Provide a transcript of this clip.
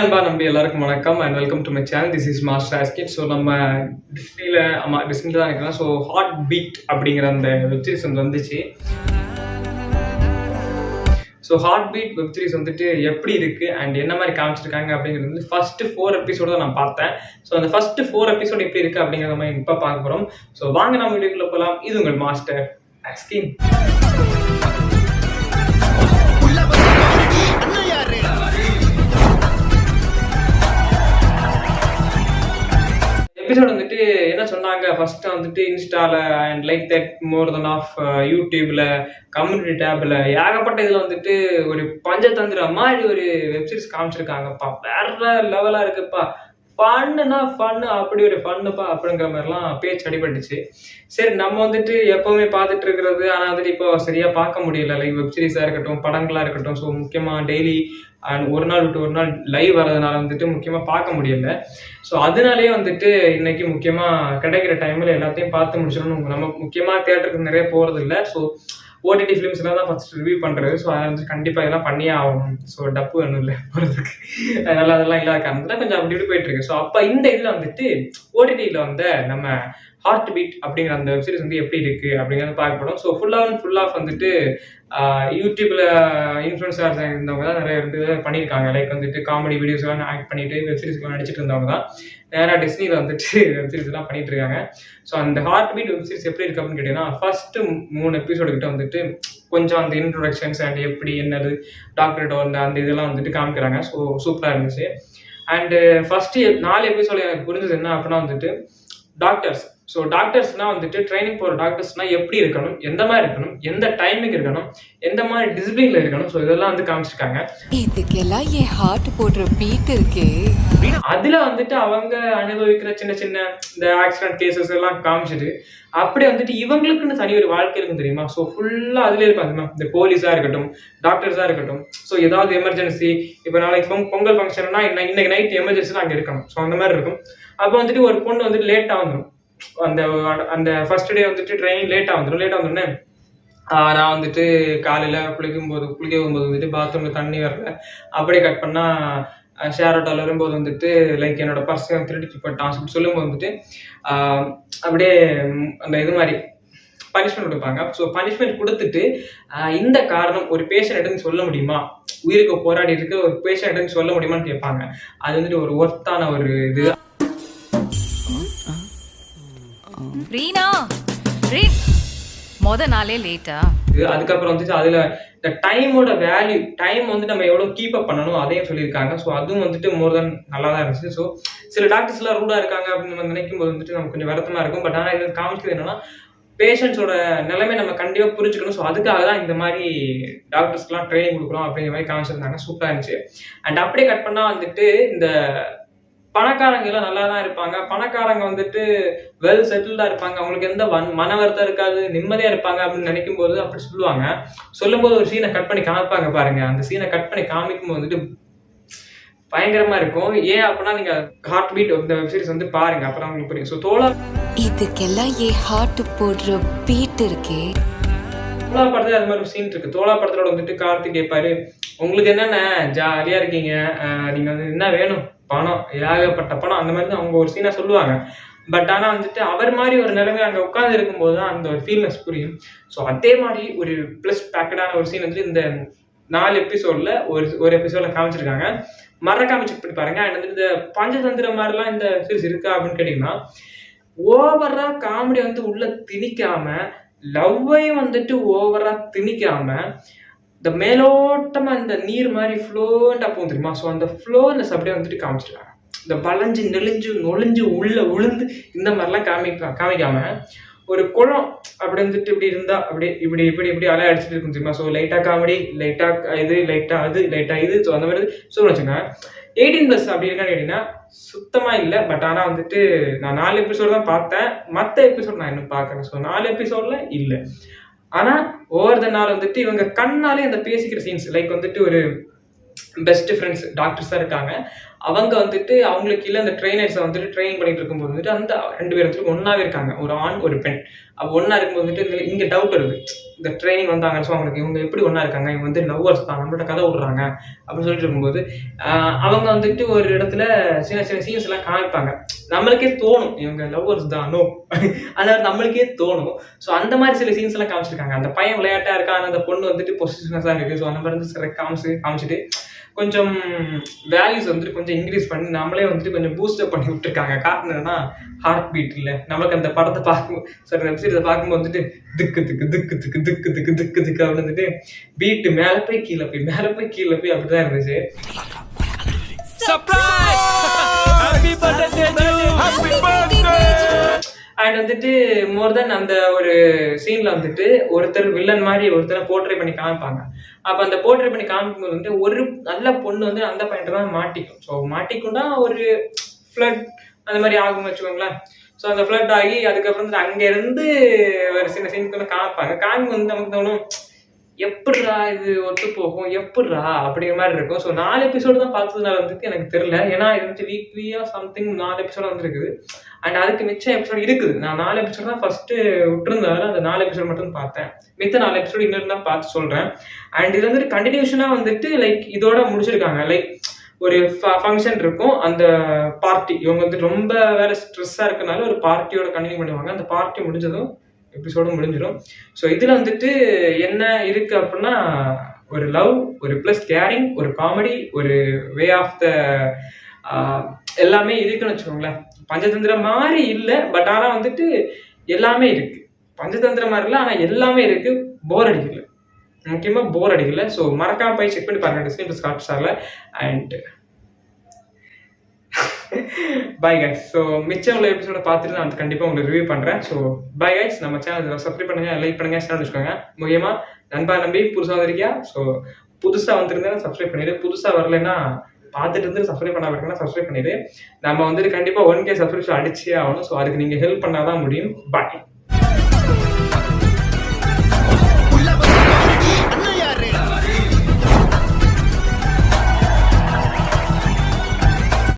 நண்பா நம்பி எல்லாருக்கும் வணக்கம் and welcome to my channel. This is master asked. So நம்ம டிஸ்னியில் தான் இருக்கலாம். ஸோ ஹார்ட் பீட் அப்படிங்கிற அந்த வெப்சீரிஸ் வந்துச்சு. ஸோ ஹார்ட் பீட் வெப்சீரிஸ் வந்துட்டு எப்படி இருக்குது அண்ட் என்ன மாதிரி காமிச்சிருக்காங்க அப்படிங்கிறது வந்து ஃபர்ஸ்ட் 4 எபிசோடு தான் நான் பார்த்தேன். ஸோ அந்த ஃபர்ஸ்ட் 4 எபிசோடு எப்படி இருக்குது அப்படிங்கிறத மாதிரி இப்போ பார்க்க போகிறோம். ஸோ வாங்க நம்ம வீடியோக்குள்ளே போகலாம். இது உங்கள் மாஸ்டர் ஆஸ்கின். எபிசோட் வந்துட்டு என்ன சொன்னாங்க, ஃபர்ஸ்ட் வந்துட்டு இன்ஸ்டால and like that more than of யூடியூப்ல கம்யூனிட்டி டேப்ல ஏகப்பட்ட இதுல வந்துட்டு ஒரு பஞ்சதந்திர மாதிரி ஒரு வெப்சீரிஸ் காமிச்சிருக்காங்கப்பா. வேற லெவலா இருக்குப்பா. ஃபன்னுனா ஃபன்னு, அப்படி ஒரு ஃபன்னுப்பா அப்படிங்கிற மாதிரிலாம் பேச்சு அடிபட்டுச்சு. சரி, நம்ம வந்துட்டு எப்பவுமே பார்த்துட்டு இருக்கிறது, ஆனால் வந்துட்டு இப்போ சரியா பார்க்க முடியல. லைக் வெப்சீரிஸாக இருக்கட்டும், படங்களாக இருக்கட்டும். ஸோ முக்கியமாக டெய்லி அண்ட் ஒரு நாள் விட்டு ஒரு நாள் லைவ் வரதுனால வந்துட்டு முக்கியமாக பார்க்க முடியல. ஸோ அதனாலேயே வந்துட்டு இன்னைக்கு முக்கியமாக கிடைக்கிற டைமில் எல்லாத்தையும் பார்த்து முடிச்சிடணும். நம்ம முக்கியமாக தியேட்டருக்கு நிறைய போகிறது இல்லை. ஸோ ஓடிடி ஃபிலிம்ஸ்லாம் தான் ஃபர்ஸ்ட் ரிவ்யூ பண்ணுறது. ஸோ அதை வந்து கண்டிப்பாக இதெல்லாம் பண்ணியே ஆகணும். ஸோ டப்பு வேணும் இல்லை போகிறதுக்கு, அதனால அதெல்லாம் இல்லாத காரணத்தில் கொஞ்சம் அப்படி இப்படி போயிட்டு இருக்கு. ஸோ அப்போ இந்த இதில் வந்துட்டு ஓடிடியில் வந்து நம்ம ஹார்ட் பீட் அப்படிங்கிற அந்த வெப்சீரிஸ் வந்து எப்படி இருக்கு அப்படிங்கிறத பார்க்கப்படும். ஸோ ஃபுல் ஆஃப் வந்துட்டு யூடியூப்ல இன்ஃப்ளூயன்சர்ஸ் இருந்தவங்க தான் நிறைய வந்து பண்ணியிருக்காங்க. லைக் வந்துட்டு காமெடி வீடியோஸ் எல்லாம் ஆக்ட் பண்ணிட்டு வெப்சீரிஸ்லாம் நடிச்சிட்டு இருந்தவங்க தான் நேராக டிஸ்னியில் வந்துட்டு வெப்சீரிஸ் எல்லாம் பண்ணிட்டு இருக்காங்க. ஸோ அந்த ஹார்ட் பீட் வெப்சீரிஸ் எப்படி இருக்கு அப்படின்னு கேட்டீங்கன்னா, ஃபர்ஸ்ட் 3 எபிசோடு கிட்ட வந்துட்டு கொஞ்சம் அந்த இன்ட்ரோடக்ஷன்ஸ் அண்ட் எப்படி என்னது டாக்டர்கிட்ட வந்து அந்த இதெல்லாம் வந்துட்டு காமிக்கிறாங்க. ஸோ சூப்பராக இருந்துச்சு. அண்டு ஃபர்ஸ்ட் 4 எபிசோடு எனக்கு புரிஞ்சது என்ன அப்படின்னா வந்துட்டு டாக்டர்ஸ். ஸோ டாக்டர்ஸ்னா வந்துட்டு ட்ரைனிங் போகிற டாக்டர்ஸ்னா எப்படி இருக்கணும், எந்த மாதிரி இருக்கணும், எந்த டைமிங் இருக்கணும், எந்த மாதிரி டிசிப்ளின்ல இருக்கணும். ஸோ இதெல்லாம் வந்து காமிச்சிருக்காங்க. இதுக்கெல்லாம் என் ஹார்ட் போடுற பீட் இருக்கே. அதுல வந்துட்டு அவங்க அனுபவிக்கிற சின்ன சின்ன இந்த ஆக்சிடென்ட் கேசஸ் எல்லாம் காமிச்சிட்டு அப்படியே வந்துட்டு இவங்களுக்குன்னு தனி ஒரு வாழ்க்கை இருக்கும் தெரியுமா. ஸோ ஃபுல்லா அதுல இருப்பாங்க. இந்த போலீஸா இருக்கட்டும், டாக்டர்ஸா இருக்கட்டும். ஸோ ஏதாவது எமர்ஜென்சி, இப்போ நாளைக்கு பொங்கல் ஃபங்க்ஷன்னா இன்னைக்கு நைட் எமர்ஜென்சி அங்கே இருக்கணும். ஸோ அந்த மாதிரி இருக்கும். அப்போ வந்துட்டு ஒரு பொண்ணு வந்துட்டு லேட்டாக வந்துடும். அந்த ஃபர்ஸ்ட் டே வந்துட்டு ட்ரெயினிங் லேட்டாக வந்துடும்னே. நான் வந்துட்டு காலையில் குளிக்க போகும்போது வந்துட்டு பாத்ரூம்ல தண்ணி வரல, அப்படியே கட் பண்ணா ஷேர் ஆட்டோவில் வரும்போது வந்துட்டு லைக் என்னோட பர்ஸை திருடிட்டு போயிட்டான் சொல்லும்போது வந்துட்டு அப்படியே அந்த இது மாதிரி பனிஷ்மெண்ட் கொடுப்பாங்க. ஸோ பனிஷ்மெண்ட் கொடுத்துட்டு இந்த காரணம் ஒரு பேஷண்ட் எடுன்னு சொல்ல முடியுமா, உயிருக்கு போராடி இருக்க ஒரு பேஷண்ட் எடுன்னு சொல்ல முடியுமான்னு கேட்பாங்க. அது வந்துட்டு ஒரு ஒர்த்தான ஒரு இது. நாளே லேட்டா. அதுக்கப்புறம் வந்துட்டு அதுல இந்த டைமோட வேல்யூ, டைம் வந்து நம்ம எவ்வளவு கீப் அப் பண்ணணும் அதையும் சொல்லியிருக்காங்க. ஸோ அதுவும் வந்துட்டு மோர் தென் நல்லா தான் இருந்துச்சு. ஸோ சில டாக்டர்ஸ் எல்லாம் ரூடா இருக்காங்க அப்படின்னு நம்ம நினைக்கும் போது வந்துட்டு நமக்கு கொஞ்சம் வருத்தமா இருக்கும். பட் ஆனால் இது காமிக்கிறது என்னன்னா, பேஷண்ட்ஸோட நிலைமை நம்ம கண்டிப்பா புரிஞ்சுக்கணும். ஸோ அதுக்காக தான் இந்த மாதிரி டாக்டர்ஸ்க்குலாம் ட்ரைனிங் கொடுக்குறோம் அப்படிங்கிற மாதிரி காமிச்சிருந்தாங்க. சூப்பரா இருந்துச்சு. அண்ட் அப்படியே கட் பண்ணா வந்துட்டு இந்த பணக்காரங்க எல்லாம் நல்லா தான் இருப்பாங்க. பணக்காரங்க வந்துட்டு வெல் செட்டில்டா இருப்பாங்க. அவங்களுக்கு எந்த மன வருத்தம் இருக்காது, நிம்மதியா இருப்பாங்க அப்படின்னு நினைக்கும் போது அப்படி சொல்லுவாங்க. சொல்லும் போது ஒரு சீனை கட் பண்ணி காமிப்பாங்க பாருங்க. அந்த சீனை கட் பண்ணி காமிக்கும் போது வந்துட்டு பயங்கரமா இருக்கும். ஏன் அப்படின்னா நீங்க ஹார்ட் பீட் இந்த வெப்சீரிஸ் வந்து பாருங்க, அப்புறம் உங்களுக்கு புரியும். ஸோ தோழா இதுக்கெல்லாம் என் ஹார்ட் போடுற பீட் இருக்கே. தோழா படத்துல அது மாதிரி ஒரு சீன் இருக்கு. தோழா படத்தோட வந்துட்டு கார்த்திக் கேட்பாரு, உங்களுக்கு என்னென்ன ஜாலியா இருக்கீங்க, நீங்க வந்து என்ன வேணும், பணம், ஏகப்பட்ட பணம், அந்த மாதிரி தான் அவங்க ஒரு சீனா சொல்லுவாங்க. பட் ஆனா வந்துட்டு அவர் மாதிரி ஒரு நிலைமை அங்க உட்கார்ந்து இருக்கும்போது தான் அந்த ஒரு ஃபீல்னஸ் புரியும். ஸோ அதே மாதிரி ஒரு பிளஸ் பேக்கடான ஒரு சீன் வந்து இந்த 4 எபிசோட்ல ஒரு எபிசோட்ல காமிச்சிருக்காங்க. மறக்காம செக் பண்ணி பாருங்க. அண்ட் வந்துட்டு இந்த பஞ்சதந்திர மாதிரிலாம் இந்த சீரிஸ் இருக்கா அப்படின்னு கேட்டீங்கன்னா, ஓவரா காமெடி வந்து உள்ள திணிக்காம, லவ்வையும் வந்துட்டு ஓவரா திணிக்காம, இந்த மேலோட்டமா இந்த நீர் மாதிரி ஃப்ளோண்டா போகும் தெரியுமா. ஸோ அந்த ஃப்ளோனஸ் அப்படியே வந்துட்டு காமிச்சிருக்காங்க. இந்த வளைஞ்சு நொழிஞ்சு உள்ள உளுந்து இந்த மாதிரிலாம் காமிக்காம, ஒரு குளம் அப்படி வந்துட்டு இப்படி இருந்தா அப்படியே இப்படி அலை அடிச்சுட்டு இருக்கும் தெரியுமா. ஸோ லைட்டா காமெடி, லைட்டா இது, லைட்டா அது, லைட்டா இது. ஸோ அந்த மாதிரி சொல்ல வச்சுங்க. 18+ அப்படி இருக்கான்னு கேட்டீங்கன்னா சுத்தமா இல்லை. பட் ஆனா வந்துட்டு நான் 4 எபிசோடு தான் பார்த்தேன். மற்ற எபிசோட் நான் இன்னும் பார்க்கறேன். ஸோ 4 எபிசோட்ல இல்லை. ஆனா ஓவர் த நாள் வந்துட்டு இவங்க கண்ணாலே அந்த பேசிக்கிற சீன்ஸ், லைக் வந்துட்டு ஒரு பெஸ்ட் ஃப்ரெண்ட்ஸ் டாக்டர்ஸாக இருக்காங்க. அவங்க வந்துட்டு அவங்களுக்கு கீழே அந்த ட்ரெயினர்ஸை வந்துட்டு ட்ரெயின் பண்ணிட்டு இருக்கும்போது வந்துட்டு அந்த 2 பேர் வந்துட்டு ஒன்றாவே இருக்காங்க, ஒரு ஆண் ஒரு பெண். அப்போ ஒன்றா இருக்கும்போது வந்துட்டு இங்கே டவுட் வருது, இந்த ட்ரைனிங் வந்தாங்க ஸோ அவங்களுக்கு இவங்க எப்படி ஒன்றா இருக்காங்க, இவங்க வந்து லவ்வர்ஸ் தான் நம்மள்ட்ட கதை விடுறாங்க அப்படின்னு சொல்லிட்டு இருக்கும்போது அவங்க வந்துட்டு ஒரு இடத்துல சின்ன சின்ன சீன்ஸ் எல்லாம் காமிப்பாங்க. நம்மளுக்கே தோணும் இவங்க லவ்வர்ஸ் தானோ அதனால நம்மளுக்கே தோணும். ஸோ அந்த மாதிரி சில சீன்ஸ் எல்லாம் காமிச்சிருக்காங்க. அந்த பையன் விளையாட்டா இருக்கான், அந்த பொண்ணு வந்துட்டு பொசிஷனஸாக இருக்குது. ஸோ அந்த மாதிரி வந்து சில காமிச்சிட்டு கொஞ்சம் வேல்யூஸ் வந்துட்டு கொஞ்சம் இன்க்ரீஸ் பண்ணி நம்மளே வந்துட்டு கொஞ்சம் பூஸ்டப் பண்ணி விட்டுருக்காங்க. காரணம் என்னன்னா ஹார்ட் பீட் இல்லை, நம்மளுக்கு அந்த படத்தை பார்க்கும் சார் வெப்சீரிஸை பார்க்கும்போது வந்துட்டு திக்கு திக்கு திக்கு திக்கு திக்கு திக்கு திக்கு திக்கு அப்படின்னு வந்துட்டு பீட்டு மேலே போய் கீழே போய் மேலே போய் கீழே போய் அப்படிதான் இருந்துச்சு. அண்ட் வந்துட்டு மோர் தென் அந்த ஒரு சீன்ல வந்துட்டு ஒருத்தர் வில்லன் மாதிரி ஒருத்தரை போர்ட்ரே பண்ணி காமிப்பாங்க. அப்ப அந்த போர்ட்ரே பண்ணி காமிக்கும்போது வந்து ஒரு நல்ல பொண்ணு வந்து அந்த பையன் தான் மாட்டிக்கும். ஸோ மாட்டிக்கும்னா ஒரு ஃப்ளட் அந்த மாதிரி ஆகும் வச்சுக்கோங்களேன். ஸோ அந்த ஃப்ளட் ஆகி அதுக்கப்புறம் வந்து அங்க இருந்து ஒரு சின்ன சீன் காமிப்பாங்க. காமிக்கு வந்து நமக்கு தோணும் எப்படிரா இது ஒத்து போகும், எப்படிரா அப்படிங்கிற மாதிரி இருக்கும். ஸோ 4 எபிசோடு தான் பார்த்ததுனால வந்துட்டு எனக்கு தெரியல. ஏன்னா இது வந்து வீக்லியா சம்திங் 4 எபிசோடு வந்துருக்குது. அண்ட் அதுக்கு மிச்சம் எபிசோடு இருக்குது. நான் 4 எபிசோடு தான் ஃபர்ஸ்ட் விட்டுருந்தாலும் அந்த 4 எபிசோடு மட்டும் பார்த்தேன். மித்த 4 எபிசோடு இன்னும் தான் பார்த்து சொல்றேன். அண்ட் இது வந்துட்டு கண்டினியூஷனா வந்துட்டு லைக் இதோட முடிச்சிருக்காங்க. லைக் ஒரு ஃபங்க்ஷன் இருக்கும், அந்த பார்ட்டி இவங்க வந்து ரொம்ப வேற ஸ்ட்ரெஸ்ஸா இருக்கனால ஒரு பார்ட்டியோட கண்டினியூ பண்ணுவாங்க. அந்த பார்ட்டி முடிஞ்சதும் எபிசோடு முடிஞ்சிடும். ஸோ இதில் வந்துட்டு என்ன இருக்கு அப்படின்னா ஒரு லவ், ஒரு ப்ளஸ் கேரிங், ஒரு காமெடி, ஒரு வே ஆஃப் த எல்லாமே இருக்குன்னு வச்சுக்கோங்களேன். பஞ்சதந்திரம் மாதிரி இல்லை, பட் ஆனால் வந்துட்டு எல்லாமே இருக்கு. பஞ்சதந்திரம் மாதிரி இல்லை, ஆனால் எல்லாமே இருக்கு. போர் அடிக்கல, முக்கியமாக போர் அடிக்கல. ஸோ மறக்காம போய் செக் பண்ணி பாருங்க டிஸ்னி பிளஸ் ஹாட்ஸ்டார்ல. And bye guys. ஸோ மிச்சம் உள்ள எபிசோட பார்த்துட்டு நான் கண்டிப்பாக உங்களுக்கு ரிவ்யூ பண்ணுறேன். So bye guys. நம்ம சேனல் சப்ஸ்கிரைப் பண்ணுங்க, லைக் பண்ணுங்க, ஷேர் வச்சுக்கோங்க. முக்கியமாக நண்பா நம்பி புதுசாக வந்திருக்கியா, ஸோ புதுசாக வந்துருந்தேன் சப்ஸ்கிரைப் பண்ணிடு. புதுசாக வரலைன்னா பார்த்துட்டு இருந்து சப்ஸ்கிரைப் பண்ணாம இருக்கேன்னா சப்ஸ்கிரைப் பண்ணிடு. நம்ம வந்துட்டு கண்டிப்பாக 1K சப்ஸ்கிரிப்ஷன் அடிச்சே ஆகணும். ஸோ அதுக்கு நீங்கள் ஹெல்ப் பண்ணாதான் முடியும். பாய்.